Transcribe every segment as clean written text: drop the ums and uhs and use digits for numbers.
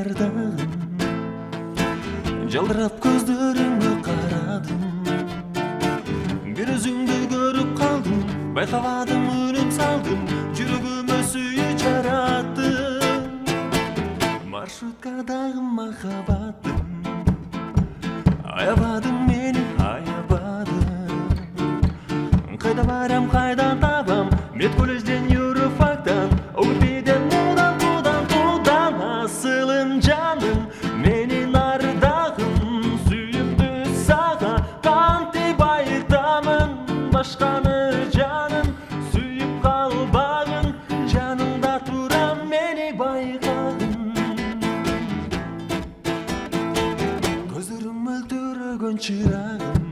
ардагым, жалдырап көздөрүңө карадым. Бир өзүңдү көрүп калдым, байкабадым, үнүп салдым, жүрөгүмө сүйүү жараттым. Маршруткадагы махаббатым, аябадым мени, аябадым. Кайда барам, кайдан табам, мед колледжден, юрфактан, ОГПден, туудан асылым жаным, менин ардагым, сүйүмдү сага кантип айтамын, башканы жаным, сүйүп калбагын, жанымда турам мени байкагын. Көздөрүм мөлдүрөгөн чырагым,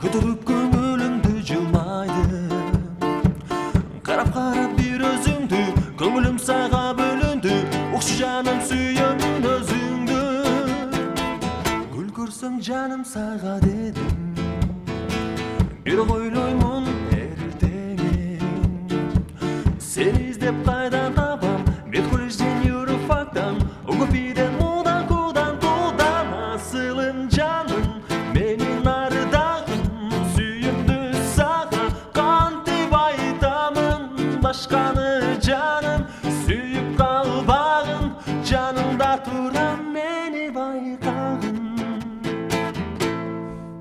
көтөрүп көңүлүмдү жылмайды. Карап бир өзүңдү, көңүлүм сага бөлүндү, укчу жаным сүйөм өзүңдү. Гүл көрсөң жаным сага дедим, бирок ойлоймун эртеңин, сени издеп кайдан